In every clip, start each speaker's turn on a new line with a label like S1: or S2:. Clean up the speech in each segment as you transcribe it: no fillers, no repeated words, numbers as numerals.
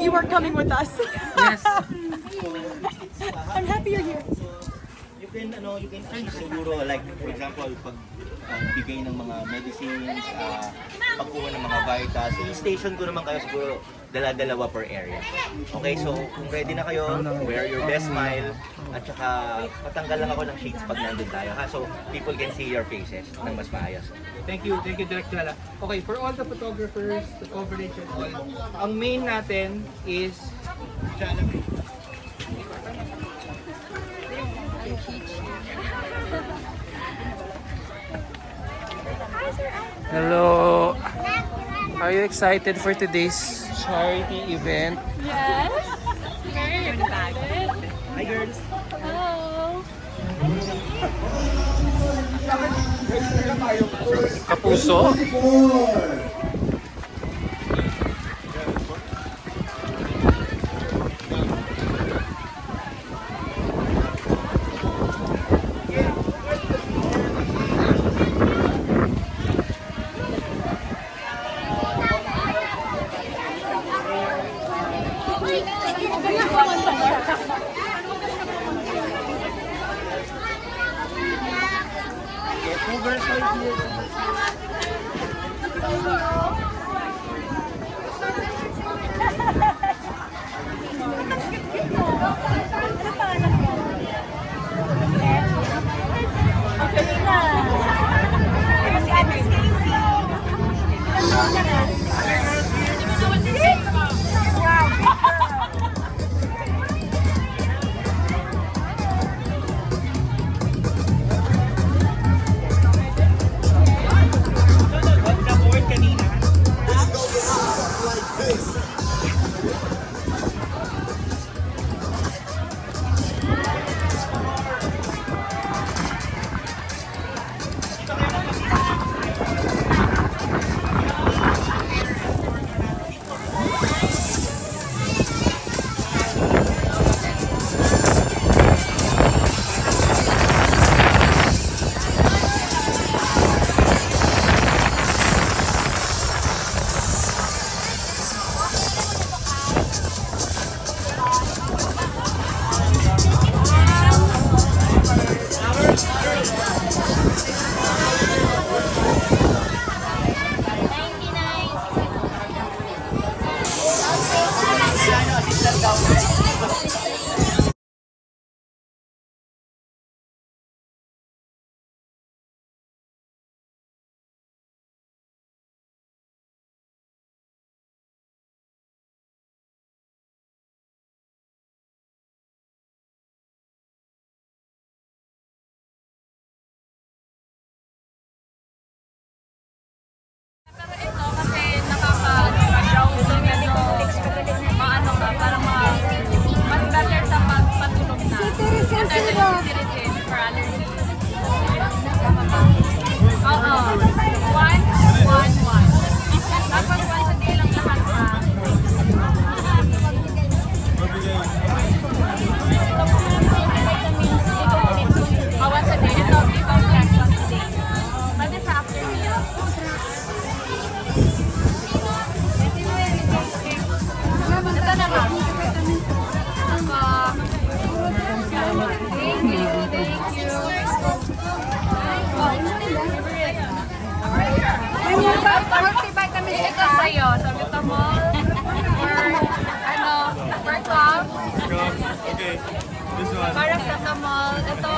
S1: you are coming with us.
S2: Yes.
S1: I'm happy you're here.
S3: You can siguro like for example pag bigay ng mga medicines, pagkuha ng mga vitas, i-station ko naman kayo siguro dala-dalawa per area. Okay, so kung ready na kayo, wear your best smile at saka patanggal lang ako ng sheets pag nandun tayo ha, so people can see your faces ng mas maayos.
S2: Thank you, Direct Lala. Okay, for all the photographers, the coverage and all, ang main natin is Hello! Are you excited for today's charity event?
S1: Yes. Very excited.
S3: Hi girls!
S1: Hello.
S2: Kapuso?
S1: Pero ito kasi nakaka-browse din medyo maano ka, parang mas better sa pagpatulog na. Cetirizine for allergy. Oo. 1-1-1. Tapos once a day lang lahat ha. Once a day. Ito, B-complex once a day. Pwede sa after meal. Ito naman. Thank you. Multivitamin ito sa'yo. Sorbitol for cough.
S4: Okay, this one.
S1: Paracetamol. Ito.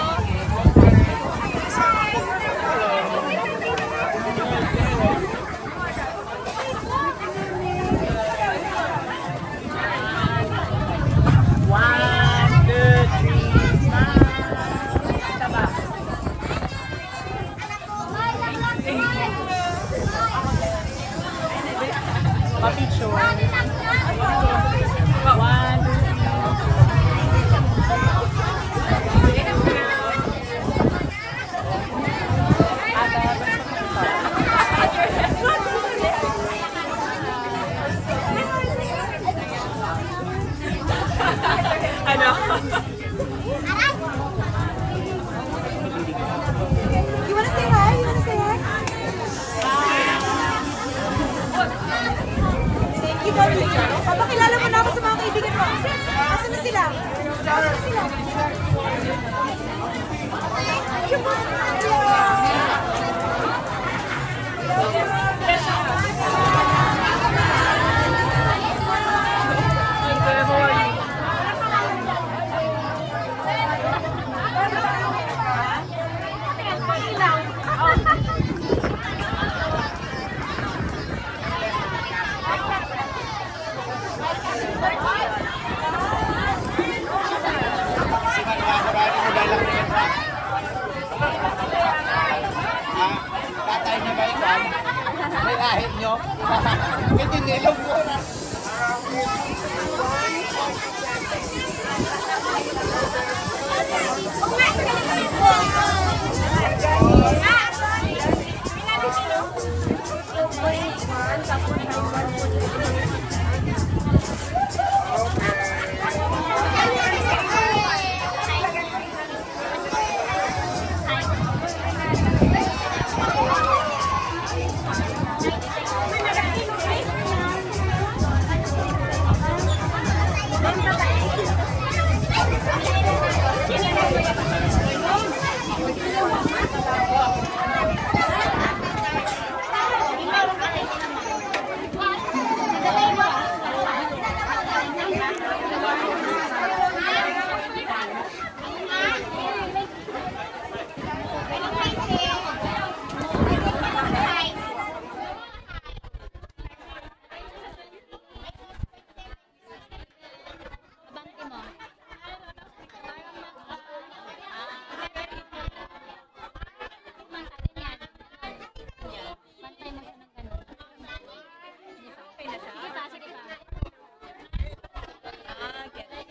S1: Ilaw. Oh.
S5: Tatay na ba ikaw? May ahit nyo? Ito nilog mo na.
S1: Bangke mo. Pantay mo siya ng ganun. Okay na siya? Sige pa, sige pa. Get it.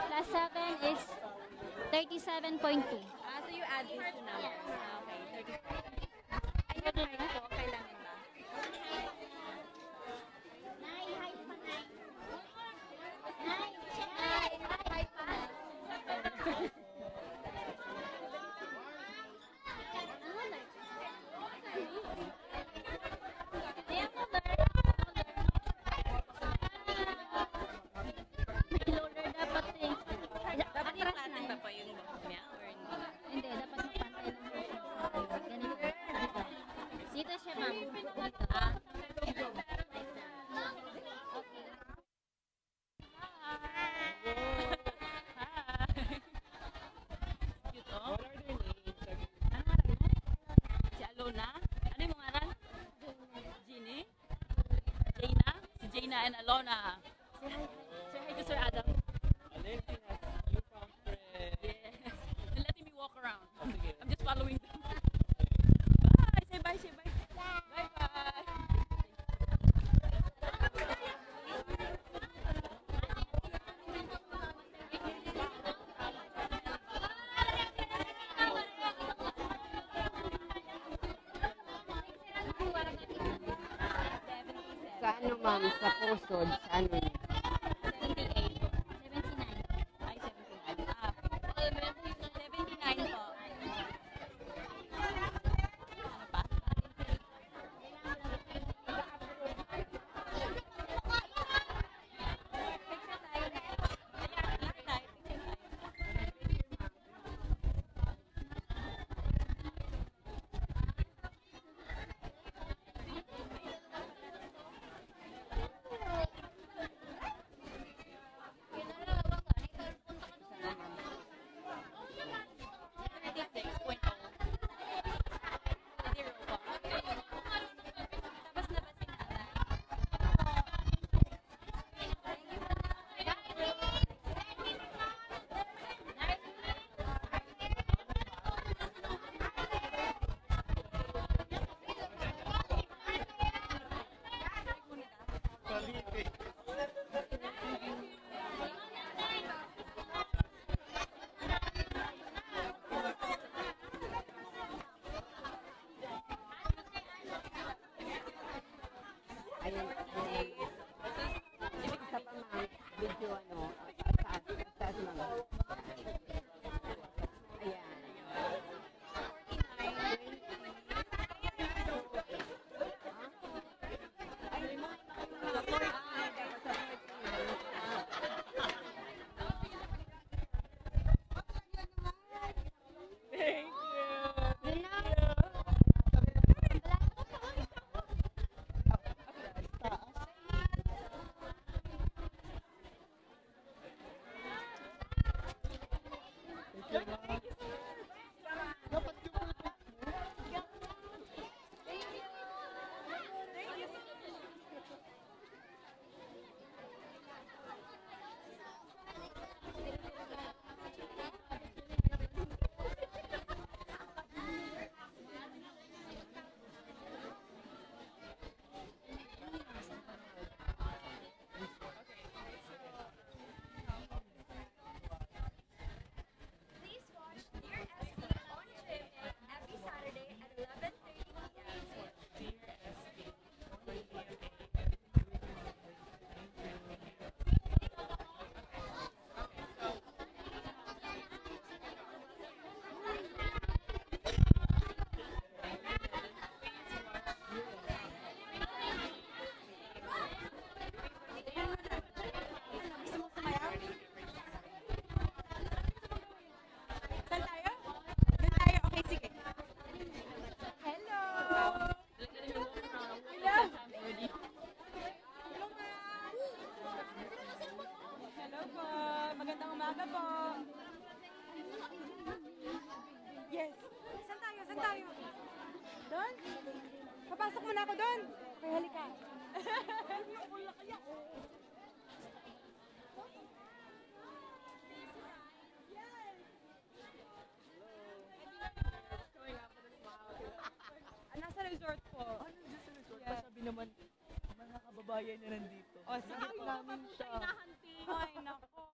S1: Plus 7 is 37.2. So you add these two numbers. Okay, 37. Ay, yung height ko, kailangan ba? Hindi, dapat mapantay lang po siya. Ganito. Dito siya, ma'am. Dito. Okay.
S6: Cute, oh. Ano ngaran mo? Si Alona? Ano yung mga ngaran? Jeannie? Jaina? Si Jaina and Alona. Say hi. Say hi to Sir Adam. Yes. They're letting me walk around. I'm just following them. Bye! Say bye, say bye. Bye-bye.
S7: Sa ano ma'am? Sa pusod? Sa ano niya?
S1: 78. 79.
S6: Ay, 79. 79 po. Ano pa?
S8: Saan tayo? Doon? Papasok mo na ako doon. Okay, halika. Nasa resort po. Yes.
S2: Sabi naman, mga kababayan niya nandito.
S8: O, sige po. Ay, nako.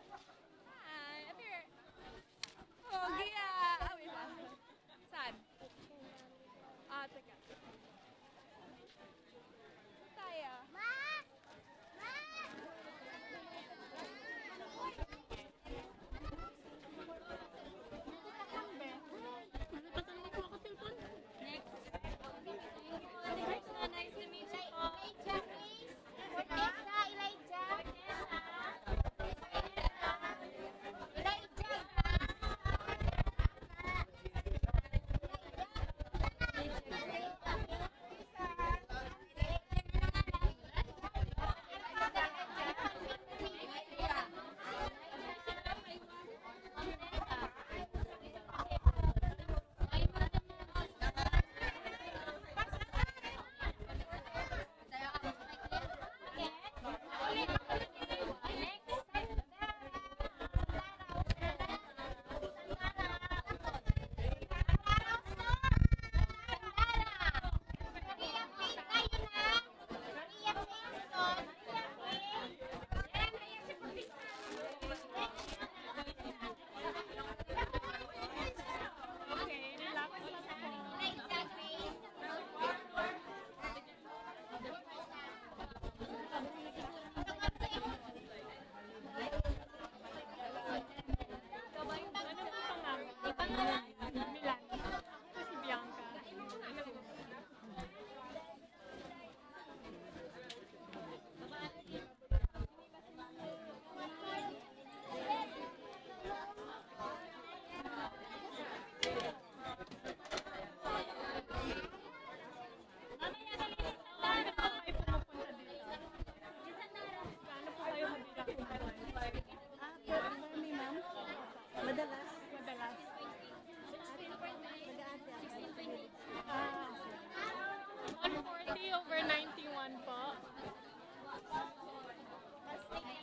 S8: Hi, up here. Oh, Gia. Ah, wait lang. Saan? Ah, teka. Saan tayo?
S1: Nice to meet you po. Madalas. 140 over 91 po.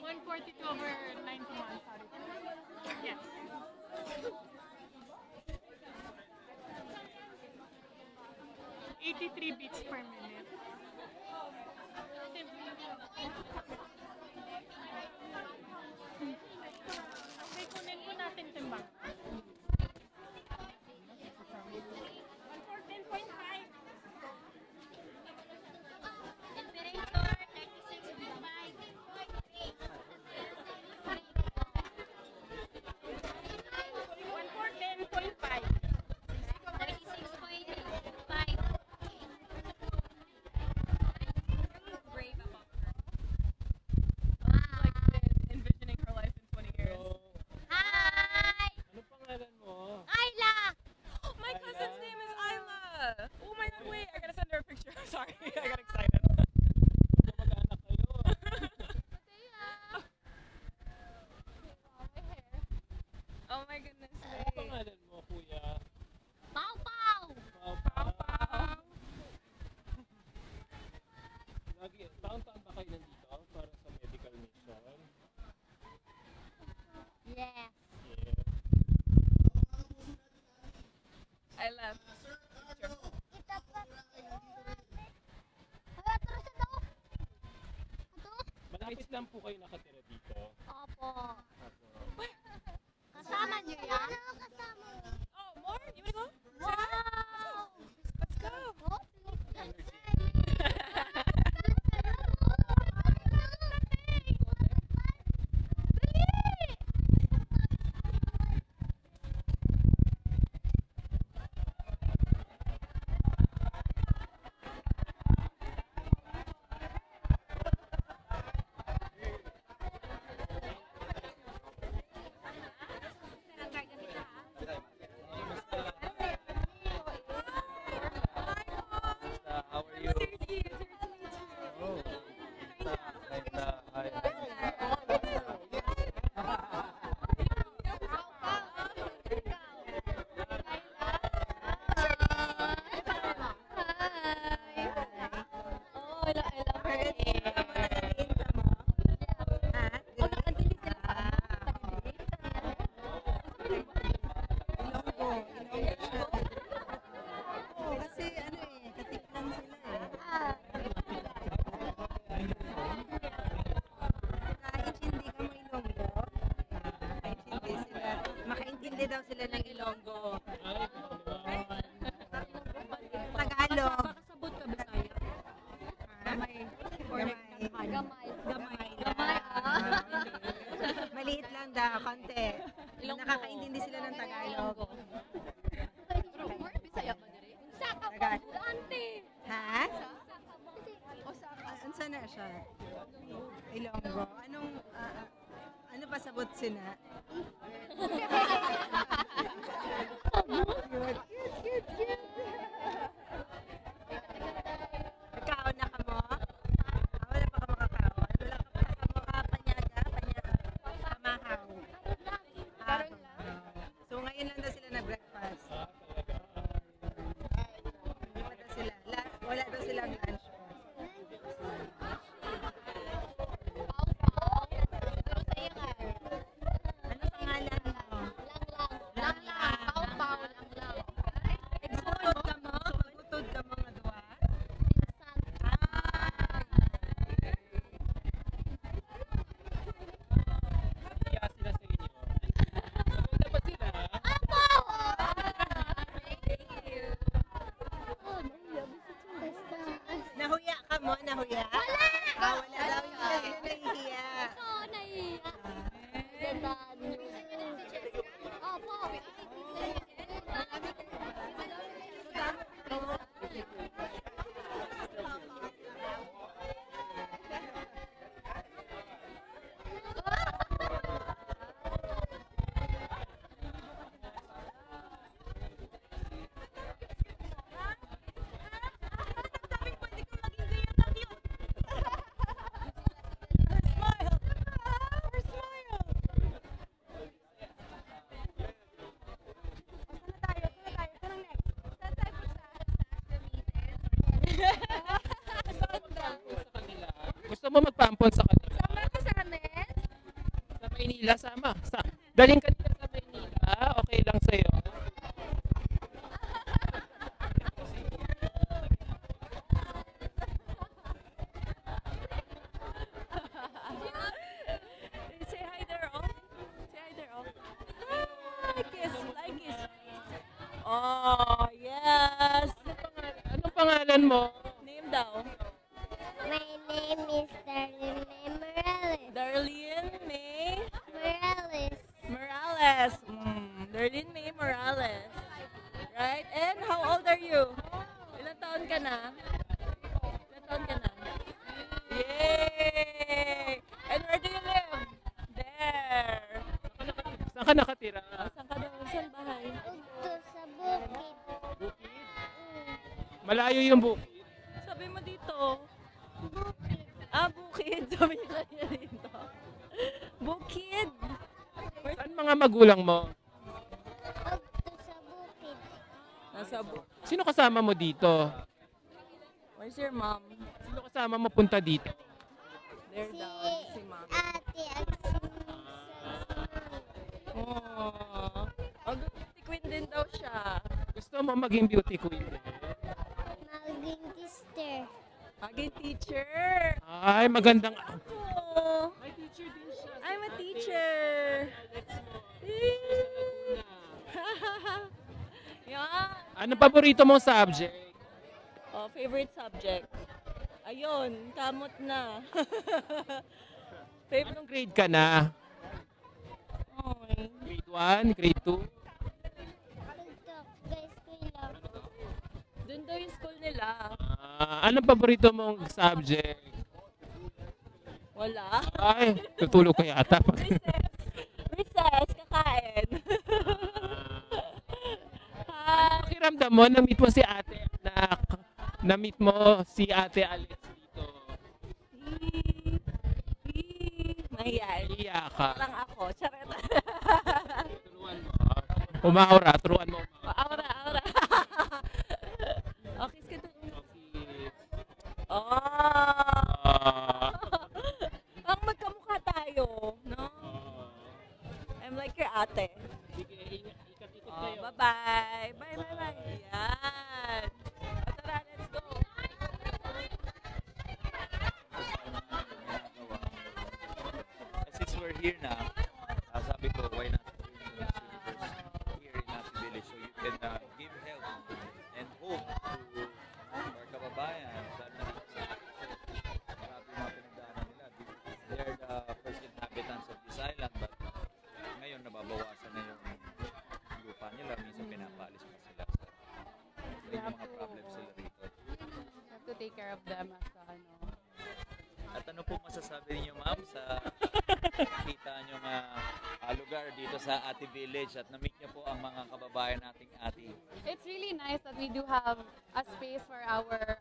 S1: 142 over 91, sorry. Yes. $83 beats per minute. Okay, kunin po natin timbang. 114.5. Temperature,
S8: 114.5.
S1: 36.5. Brave ako.
S8: Envisioning her life in 20 years.
S1: Hi!
S4: Ano pangalan mo?
S1: Ayla!
S8: My cousin's name is Isla. Oh my god, wait, I gotta send her a picture. Sorry, I got excited.
S4: Mag-anak kayo.
S8: Oh my goodness,
S4: Ano
S8: wait.
S4: pangalan mo, kuya?
S1: Pau Pau!
S4: Pau
S8: Pow, pow.
S4: Lagi, taon-taon ba kayo nandito para sa medical mission?
S1: Yes.
S4: Yeah.
S8: I love.
S4: Malapit lang po kayo nakatira dito.
S1: Opo.
S4: Opo.
S1: Kasama niyo yan?
S8: Oh, more? You wanna go?
S1: Wow!
S8: Let's go.
S1: Oh,
S9: Kasi ano eh, katik lang sila eh. Nakaintindi ka mo Ilonggo? Nakaintindi sila. Makaintindi daw sila ng Ilonggo. Tagalog.
S6: Makasabot ka Bisaya.
S9: Gamay.
S1: Gamay.
S9: Gamay. Maliit lang daw, konti. Nakakaintindi sila ng Tagalog. Tagalog. Ha? Ansa na siya? Ilonggo. Anong, ano pa sabot sina? Cute. Nagkaon na ka mo? Wala pa ka makakaon. Wala ka pa panyaga, pamahaw. So ngayon lang daw sila nag-breakfast. Hindi pa daw sila. Wala daw silang lunch. Ano pangalan mo? Nagbutod ka mo? Nagbutod ka mo nga duwa?
S4: Kaya sila sa inyo. Maganda ba sila?
S9: Nahuya ka mo? Nahuya? Wala daw. Hindi na sila nahihiya.
S4: Gusto mo magpampon sa kanila? Sa Maynila, sama. Daling ka nila sa Maynila, okay lang sa'yo.
S6: Say hi there, oh. Say hi there, oh. Kiss. Oh, yes.
S4: Anong pangalan mo?
S6: Name daw.
S10: My name is Darlene Morales.
S6: Darlene May
S10: Morales.
S6: Darlene May Morales. Right? And how old are you? Ilang taon ka na? Yay! And where do you live? There.
S4: Saan ka nakatira?
S6: Saan ka daw? Saan bahay?
S10: Ugto sa bukid.
S4: Malayo yung bukid.
S6: Sabi mo dito. Bukid. Sabi niya kanya dito. Bukid.
S4: Saan mga magulang mo?
S10: Ugto sa bukid.
S6: Nasa
S4: Sino kasama mo dito?
S6: Where's your mom?
S4: Sino kasama mo punta dito?
S6: There
S10: Si
S6: daw. Si mom.
S10: ate at si
S6: Oh. Beauty queen din daw siya.
S4: Gusto mo maging beauty queen?
S10: maging sister.
S6: Maging teacher.
S4: Ay, magandang...
S6: Oh.
S4: May teacher din siya.
S6: I'm a teacher. Yeah.
S4: Anong paborito mong subject?
S6: Oh, favorite subject. Ayun, kamot na. Favorite.
S4: Anong grade ka na?
S6: Oy.
S4: Grade 1? Grade 2?
S10: Ugto. Guys, kuya.
S6: Doon daw yung school nila.
S4: Anong paborito mong subject?
S6: Wala.
S4: Ay, tutulog ka yata.
S6: Recess, kakain. Hi.
S4: Pakiramdam mo, na-meet mo si ate anak. Na-meet mo si ate Alex dito.
S6: Mahiyain.
S4: Iya ka.
S6: Lang ako. Charet.
S4: Turuan mo. Umaura, turuan mo.
S6: Aura. Okay, sige. Oh.
S11: year na, sabi ko, why not bring the Miss Universe here in Happy Village so you can give help and hope to our kababayan. Lalo na sa marami mga pinagdaanan nila. They're the first inhabitants of this island, but ngayon nababawasan na yung lupa nila. Minsan pinapalis pa sila. So, yung mga problems sila rito.
S6: Have to take care of them as
S11: At ano po masasabi niyo, ma'am, sa kita niyo lugar dito sa Ati Village at na-meet niyo po ang mga kababayan nating Ati?
S6: It's really nice that we do have a space for our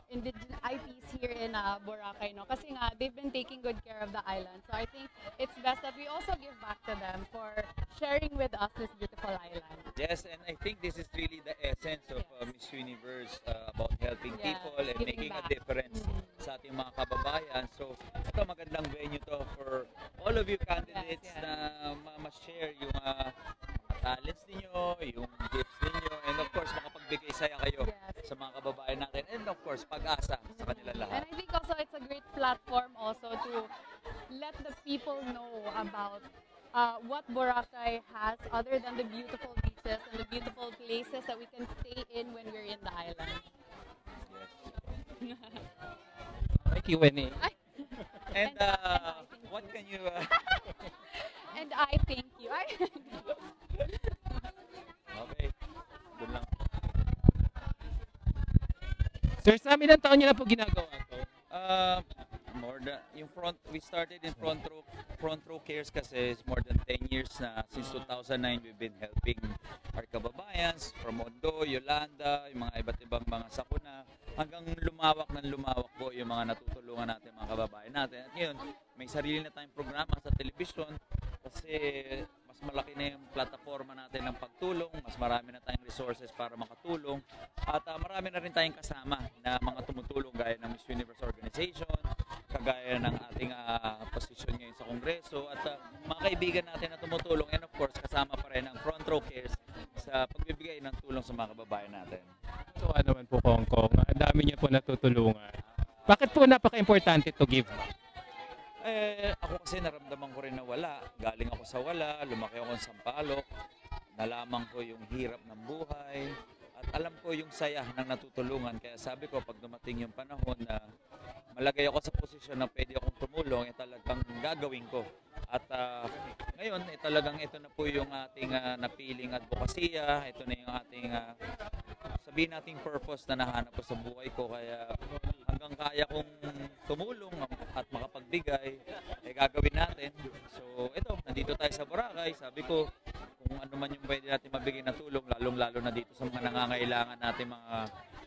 S6: indigenous IPs here in Boracay, no? Kasi nga, they've been taking good care of the island. So I think it's best that we also give back to them for sharing with us this beautiful island.
S11: Yes, and I think this is really the essence of Miss Universe about helping people and
S6: giving
S11: making
S6: back.
S11: a difference sa ating mga kababayan. So, ito magandang venue to for all of you candidates na ma-share yung talents niyo, yung gifts niyo, and of course, makapagbigay saya kayo sa mga kababayan natin. And of course, pag-asa sa kanila
S6: And
S11: lahat.
S6: I think also it's a great platform also to let the people know about what Boracay has other than the beautiful beaches and the beautiful places that we can stay in when we're in the island.
S4: Q&A.
S11: And what can you...
S6: And I thank you.
S11: Okay, doon lang.
S4: Sir, sa amin ang taon niyo na po ginagawa to?
S11: More than we started in front row cares kasi is more than 10 years na. Since 2009 we've been helping our kababayans from Ondo, Yolanda, yung mga iba't ibang mga sakuna, hanggang lumawak po yung mga natutulungan natin, mga kababayan natin. At ngayon, may sarili na tayong programa sa television kasi mas malaki na yung plataforma natin ng pagtulong, mas marami na tayong resources para makatulong, at marami na rin tayong kasama na mga tumutulong gaya ng Miss Universe Organization, kagaya ng ating posisyon ngayon sa Kongreso, at mga kaibigan natin na tumutulong, and of course kasama pa rin ang Front Row Cares sa pagbibigay ng tulong sa mga kababayan natin.
S4: So ano naman po, Kong Kong, ang dami niyo po natutulungan. Bakit po napaka-importante to give back?
S11: Ako kasi naramdaman ko rin na wala. Galing ako sa wala, lumaki ako sa Sampaloc, nalaman ko yung hirap ng buhay, at alam ko yung saya ng natutulungan. Kaya sabi ko, pag dumating yung panahon na malagay ako sa posisyon na pwede akong tumulong, talagang gagawin ko. At ngayon, talagang ito na po yung ating napiling advokasya, ito na yung ating sabihin nating purpose na nahanap ko sa buhay ko. Kaya hanggang kaya kong tumulong at makapagbigay, gagawin natin. So ito, nandito tayo sa Boracay. Sabi ko, kung ano man yung pwede natin mabigay na tulong, lalong-lalo na dito sa mga nangangailangan natin mga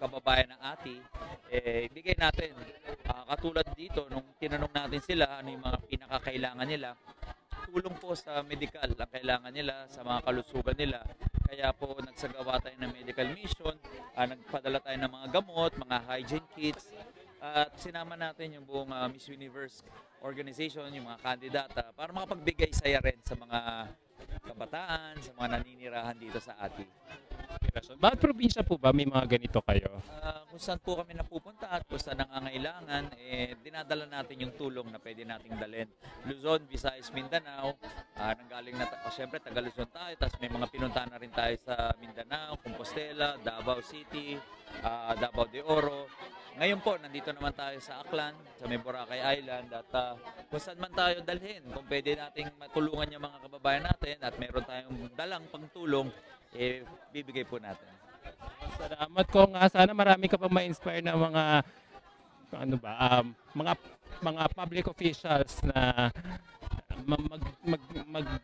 S11: kababayan ng Ati, ibigay natin. Katulad dito, nung tinanong natin sila ano yung mga pinakakailangan nila, tulong po sa medical ang kailangan nila, sa mga kalusugan nila. Kaya po nagsagawa tayo ng medical mission, nagpadala tayo ng mga gamot, mga hygiene kits, at sinama natin yung buong Miss Universe organization, yung mga kandidata, para makapagbigay saya rin sa mga kabataan, sa mga naninirahan dito sa Ati.
S4: Bakit probinsya po ba may mga ganito kayo?
S11: Kung saan po kami napupunta at kung saan nangangailangan, dinadala natin yung tulong na pwede nating dalhin. Luzon, Visayas, Mindanao, nanggaling na, siyempre taga Luzon tayo, tapos may mga pinuntahan na rin tayo sa Mindanao, Compostela, Davao City, Davao de Oro. Ngayon po, nandito naman tayo sa Aklan, sa may Boracay Island, at kung saan man tayo dalhin, kung pwede nating matulungan yung mga kababayan natin at meron tayong dalang pangtulong, bibigay po natin.
S4: Salamat ko nga. Sana marami ka pang ma-inspire na mga mga public officials na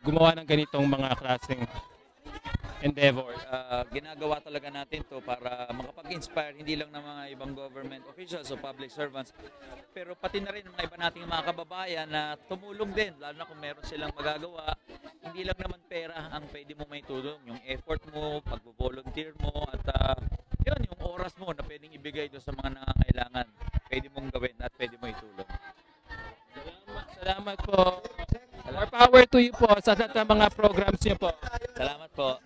S4: gumawa ng ganitong mga klaseng endeavor.
S11: Ginagawa talaga natin to para makapag-inspire hindi lang ng mga ibang government officials o public servants, pero pati na rin ng mga iba nating mga kababayan na tumulong din, lalo na kung meron silang magagawa. Hindi lang naman pera ang pwede mo may tulong, yung effort mo, pag-volunteer mo, at yun, yung oras mo na pwedeng ibigay doon sa mga nangangailangan, pwede mong gawin at pwede mo itulong.
S4: Salamat po. More power to you po sa mga programs niyo po.
S11: Salamat po.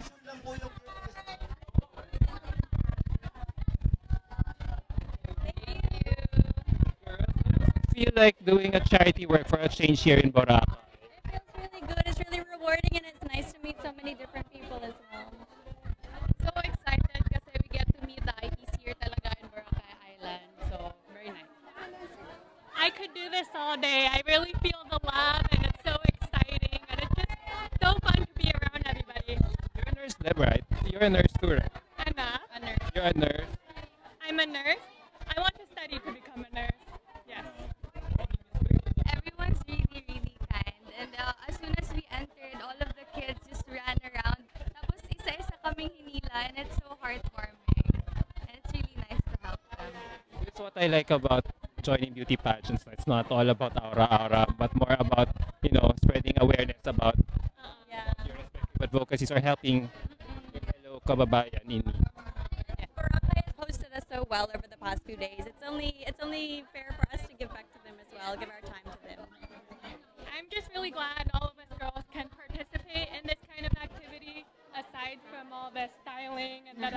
S4: Feel like doing a charity work for a change here in Boracay?
S8: many different people as well. So excited kasi we get to meet the ITs here talaga in Boracay Island. So, very nice. I could do this all day. I really feel the love and it's so exciting and it's just so fun to be around everybody.
S4: You're a nurse, Deb, right? You're a nurse too, right?
S8: I'm a nurse.
S4: You're a nurse.
S8: I'm a nurse. I want to study to become a nurse. Yes. Everyone's really, really kind. And as soon as we entered, all of the kids just ran around. Tapos isa-isa kaming hinila and it's so heartwarming. And it's really nice to help them.
S4: That's what I like about joining beauty pageants. It's not all about aura, but more about, spreading awareness about
S8: Yeah.
S4: your respective advocacies or helping your fellow kababayan in need.
S8: Boracay has hosted us so well over the past few days. It's only fair for us to give back to them as well, give our time to them. I'm just really glad all of us girls can participate in this kind of activity aside from all the styling and the